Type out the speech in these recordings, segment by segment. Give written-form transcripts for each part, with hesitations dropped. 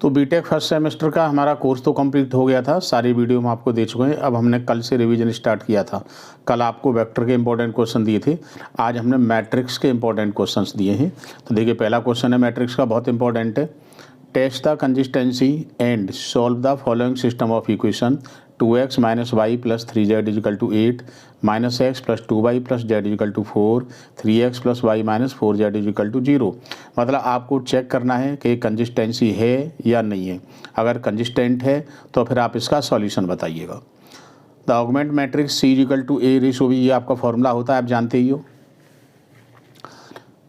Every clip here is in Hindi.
तो बीटेक फर्स्ट सेमेस्टर का हमारा कोर्स तो कंप्लीट हो गया था, सारी वीडियो हम आपको दे चुके हैं। अब हमने कल से रिवीजन स्टार्ट किया था। कल आपको वेक्टर के इंपॉर्टेंट क्वेश्चन दिए थे, आज हमने मैट्रिक्स के इंपॉर्टेंट क्वेश्चंस दिए हैं। तो देखिए पहला क्वेश्चन है मैट्रिक्स का, बहुत इंपॉर्टेंट है। Test the consistency and solve the following system of equation 2x minus Y plus 3z equal to 8, minus X plus 2y plus Z equal to 4, 3x plus Y minus 4z equal to 0। मतलब आपको चेक करना है कि कंसिस्टेंसी है या नहीं है। अगर कंसिस्टेंट है तो फिर आप इसका सॉल्यूशन बताइएगा। The augment matrix C equal to A ratio भी, ये आपका फॉर्मूला होता है, आप जानते ही हो।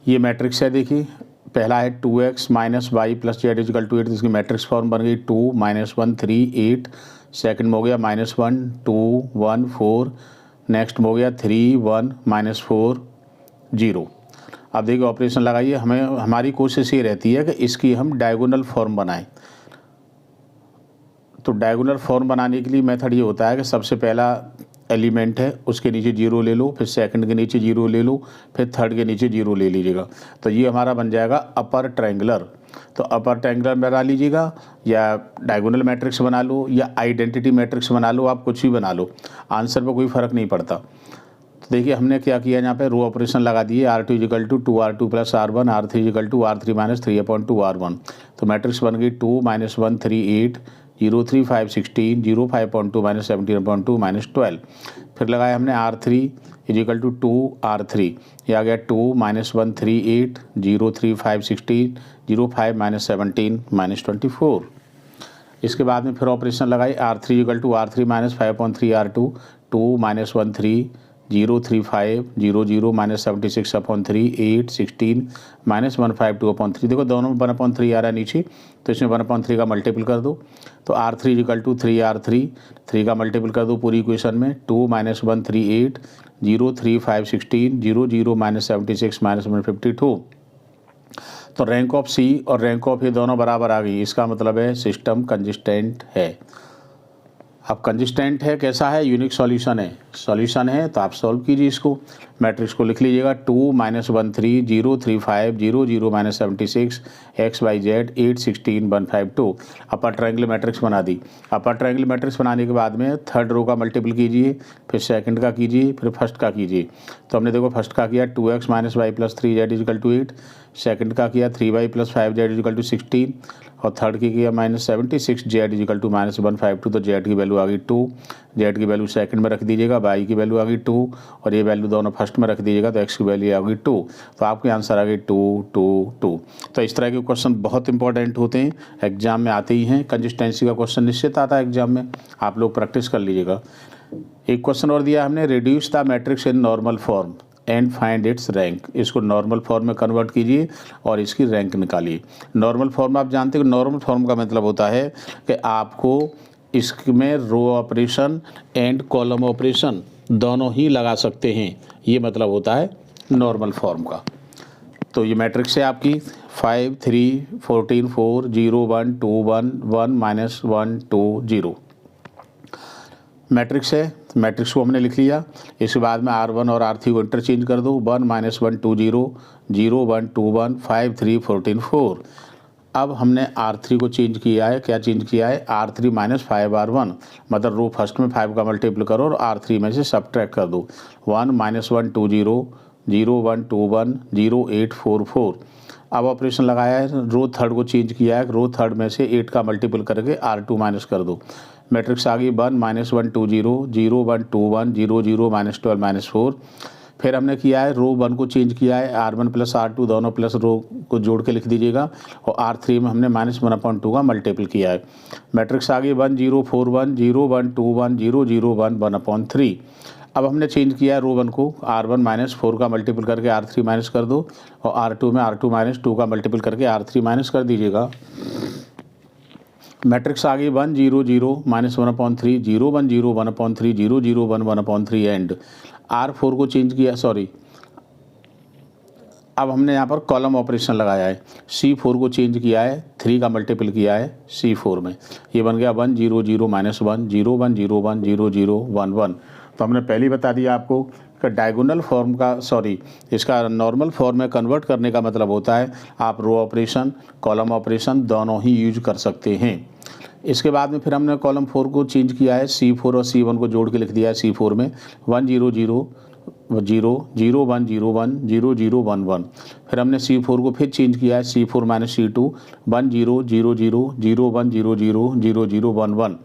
ये मैट्रिक्स है, देखिए पहला है 2x minus Y plus Z equal to 8, इसकी मैट्रिक्स फॉर्म बन गई 2 माइनस 1 3 8। सेकंड में हो गया माइनस 1 2 1 4। नेक्स्ट में हो गया 3 1 माइनस 4 0। अब देखिए ऑपरेशन लगाइए, हमारी कोशिश ये रहती है कि इसकी हम डायगोनल फॉर्म बनाएं। तो डायगोनल फॉर्म बनाने के लिए मेथड ये होता है कि सबसे पहला एलिमेंट है उसके नीचे 0 ले लो, फिर सेकंड के नीचे 0 ले लो, फिर थर्ड के नीचे 0 ले लीजिएगा। तो ये हमारा बन जाएगा अपर ट्रायंगुलर। तो अपर ट्रायंगुलर बना लीजिएगा, या डायगोनल मैट्रिक्स बना लो, या आइडेंटिटी मैट्रिक्स बना लो, आप कुछ भी बना लो, आंसर पर कोई फ़र्क नहीं पड़ता। तो देखिए हमने क्या किया, यहाँ पे रो ऑपरेशन लगा दिए, R2 equal to 2R2 plus R1, R3 equal to R3 minus 3/2R1। तो मैट्रिक्स बन गई 2 माइनस 1 3 8 0 3 5 16 0 5.2 माइनस 17.2 माइनस 12। फिर लगाया हमने R3 इजिकल टू 2R3, ये आ गया 2 माइनस 1 3 8 0 3 5 16 0 5 माइनस 17 माइनस 24। इसके बाद में फिर ऑपरेशन लगाई, R3 equal to R3 minus 5/3R2, 2 minus 1 3 0 3 5 0 0 minus 76/3 8 16 minus 152/3। देखो दोनों में 1/3 आ रहा है नीचे, तो इसमें 1/3 का मल्टीपल कर दो। तो R3 इजिकल टू 3R3, 3 का मल्टीपल कर दो पूरी इक्वेशन में, 2 माइनस 1 3 8 0 3 5 16 0 0 माइनस 76 माइनस 152। तो रैंक ऑफ C और रैंक ऑफ ये दोनों बराबर आ गई, इसका मतलब है सिस्टम कंसिस्टेंट है। अब कंसिस्टेंट है कैसा है, यूनिक सॉल्यूशन है। सॉल्यूशन है तो आप सॉल्व कीजिए इसको। मैट्रिक्स को लिख लीजिएगा 2 minus 1 3 0 3 5 0 0 minus 76 X Y Z 8 16 152। Upper triangle matrix बना दी। अपर ट्रायंगल मैट्रिक्स बनाने के बाद में थर्ड रो का मल्टीपल कीजिए, फिर सेकंड का कीजिए, फिर फर्स्ट का कीजिए। तो हमने देखो फर्स्ट का किया 2x minus Y plus 3z equal to 8, second का किया 3y plus 5z is equal to 16, और थर्ड की किया minus 76 Z equal to minus 152। तो जेड की वैल्यू आ गई 2, जेड की वैल्यू सेकंड में रख दीजिएगा, वाई की वैल्यू आ गई 2, और ये वैल्यू दोनों फर्स्ट में रख दीजिएगा, तो एक्स की वैल्यू आ गई 2। तो आपके आंसर आ गई 2 2 2। तो इस तरह के क्वेश्चन बहुत इंपॉर्टेंट होते हैं, एग्जाम में आते ही हैं। कंसिस्टेंसी का क्वेश्चन निश्चित आता है एग्जाम में, आप लोग प्रैक्टिस कर लीजिएगा। एक क्वेश्चन और दिया हमने, reduce the matrix in normal form and find its rank. इसको नॉर्मल फॉर्म में कन्वर्ट कीजिए और इसकी रैंक निकालिए। नॉर्मल फॉर्म आप जानते हो, नॉर्मल फॉर्म का मतलब होता है कि आपको इसमें row operation and column operation दोनों ही लगा सकते हैं, ये मतलब होता है नॉर्मल फॉर्म का। तो ये मैट्रिक्स है आपकी 5 3 14 4 0 1 2 1 1 माइनस 1 2 0 मैट्रिक्स है। मैट्रिक्स को हमने लिख लिया। इसके बाद में R1 और R3 को इंटरचेंज कर दो, 1 माइनस 1 2 0 0 1 2 1 5 3 14 4। अब हमने R3 को चेंज किया है, क्या चेंज किया है, R3 माइनस 5R1, मतलब रो फर्स्ट में 5 का मल्टीपल करो और R3 में से सब्ट्रैक्ट कर दो। 1 माइनस 1 2 0 0 1 2 1 0 8 4 4। अब ऑपरेशन लगाया है, रो थर्ड को चेंज किया है, रो थर्ड में से 8 का मल्टीपल करके R2 माइनस कर दो। मैट्रिक्स आ गई 1 माइनस 1 2 0 0 1 2 1 0 0 माइनस 12 माइनस 4। फिर हमने किया है रो 1 को चेंज किया है, R1 प्लस R2 दोनों प्लस रो को जोड़ के लिख दीजिएगा, और R3 में हमने माइनस 1/2 का मल्टीपल किया है। मैट्रिक्स आ गई 1 0 4 1 0 1 2 1 0 0 1 1/3। अब हमने चेंज किया है रो 1 को, R1 माइनस 4 का मल्टीपल करके R3 माइनस कर दो, और R2 में R2 माइनस 2 का मल्टीपल करके R3 माइनस कर दीजिएगा। मैट्रिक्स आ गई 1 0 0 माइनस 1/3 0 1 0 1/3 0 0 1 1/3 एंड R4 को चेंज किया, सॉरी अब हमने यहाँ पर कॉलम ऑपरेशन लगाया है। C4 को चेंज किया है, 3 का मल्टीपल किया है C4 में, ये बन गया 1 0 0 माइनस 1 0 1 0 1 0 0 1 1। तो हमने पहले ही बता दिया आपको कि डायगोनल फॉर्म का इसका नॉर्मल फॉर्म में कन्वर्ट करने का मतलब होता है आप रो ऑपरेशन, कॉलम ऑपरेशन दोनों ही यूज कर सकते हैं। इसके बाद में फिर हमने कॉलम 4 को चेंज किया है, C4 और C1 को जोड़ के लिख दिया है। C4 में 1 0 0 0 0 1 0 1 0 0 1 1। फिर हमने C4 को फिर चेंज किया है, C4 माइनस C2 1 0 0 0 0 1 0 0 0 0 1 1।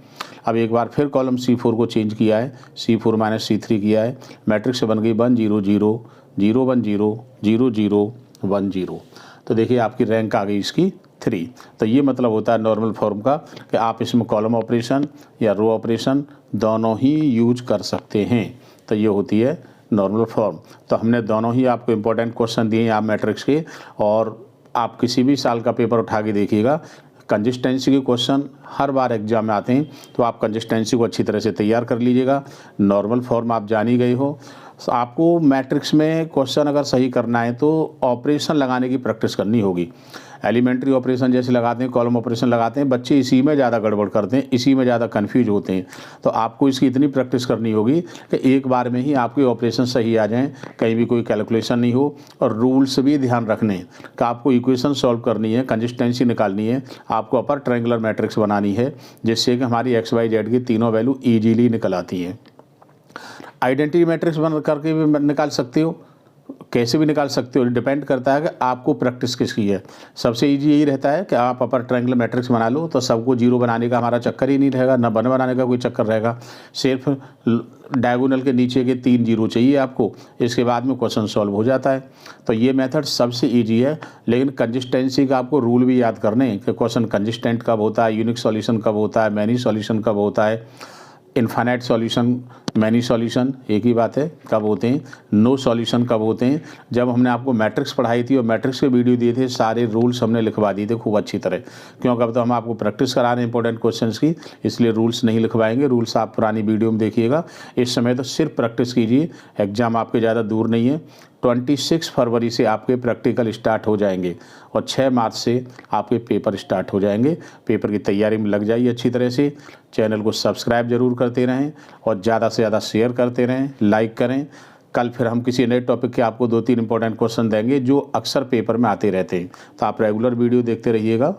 अब एक बार फिर कॉलम C4 को चेंज किया है, C4 माइनस C3 किया है, मैट्रिक्स बन गई 1 0 0 0 1 0 0 0 1 0। तो देखिए आपकी रैंक आ गई इसकी 3। तो ये मतलब होता है नॉर्मल फॉर्म का कि आप इसमें कॉलम ऑपरेशन या रो ऑपरेशन दोनों ही यूज कर सकते हैं। तो ये होती है नॉर्मल फॉर्म। तो हमने दोनों ही आपको इम्पोर्टेंट क्वेश्चन दिए हैं आप मैट्रिक्स के, और आप किसी भी साल का पेपर उठा के देखिएगा, कंसिस्टेंसी के क्वेश्चन हर बार एग्जाम में आते हैं। तो आप कंसिस्टेंसी को अच्छी तरह से तैयार कर लीजिएगा। नॉर्मल फॉर्म आप जान ही गए हो। आपको मैट्रिक्स में क्वेश्चन अगर सही करना है तो ऑपरेशन लगाने की प्रैक्टिस करनी होगी। एलिमेंट्री ऑपरेशन जैसे लगाते हैं, कॉलम ऑपरेशन लगाते हैं, बच्चे इसी में ज़्यादा गड़बड़ करते हैं, इसी में ज़्यादा कन्फ्यूज होते हैं। तो आपको इसकी इतनी प्रैक्टिस करनी होगी कि एक बार में ही आपके ऑपरेशन सही आ जाएं, कहीं भी कोई कैलकुलेशन नहीं हो। और रूल्स भी ध्यान रखने कि आपको इक्वेशन सॉल्व करनी है, कंसिस्टेंसी निकालनी है, आपको अपर ट्रायंगुलर मैट्रिक्स बनानी है, जिससे कि हमारी XYZ की तीनों वैल्यू ईजीली निकल आती हैं। आइडेंटिटी मैट्रिक्स बन करके भी निकाल सकते हो, कैसे भी निकाल सकते हो, डिपेंड करता है कि आपको प्रैक्टिस किसकी है। सबसे इजी यही रहता है कि आप अपर ट्रायंगुलर मैट्रिक्स बना लो, तो सबको जीरो बनाने का हमारा चक्कर ही नहीं रहेगा, ना वन बनाने का कोई चक्कर रहेगा। सिर्फ डायगोनल के नीचे के 3 जीरो चाहिए आपको, इसके बाद में क्वेश्चन सॉल्व हो जाता है। तो ये मेथड सबसे ईजी है। लेकिन कंसिस्टेंसी का आपको रूल भी याद करने कि क्वेश्चन कंसिस्टेंट कब होता है, यूनिक सॉल्यूशन कब होता है, मैनी सॉल्यूशन कब होता है, इनफाइनाइट सॉल्यूशन, मैनी सॉल्यूशन एक ही बात है कब होते हैं, नो सॉल्यूशन कब होते हैं। जब हमने आपको मैट्रिक्स पढ़ाई थी और मैट्रिक्स के वीडियो दिए थे, सारे रूल्स हमने लिखवा दिए थे खूब अच्छी तरह, क्योंकि अब तो हम आपको प्रैक्टिस करा रहे हैं इंपॉर्टेंट क्वेश्चंस की, इसलिए रूल्स नहीं लिखवाएंगे। रूल्स आप पुरानी वीडियो में देखिएगा। इस समय तो सिर्फ प्रैक्टिस कीजिए, एग्ज़ाम आपके ज़्यादा दूर नहीं है। 26 फरवरी से आपके प्रैक्टिकल स्टार्ट हो जाएंगे और 6 मार्च से आपके पेपर स्टार्ट हो जाएंगे। पेपर की तैयारी में लग जाइए अच्छी तरह से। चैनल को सब्सक्राइब जरूर करते रहें और ज़्यादा से ज़्यादा शेयर करते रहें, लाइक करें। कल फिर हम किसी नए टॉपिक के आपको 2-3 इंपॉर्टेंट क्वेश्चन देंगे जो अक्सर पेपर में आते रहते हैं। तो आप रेगुलर वीडियो देखते रहिएगा।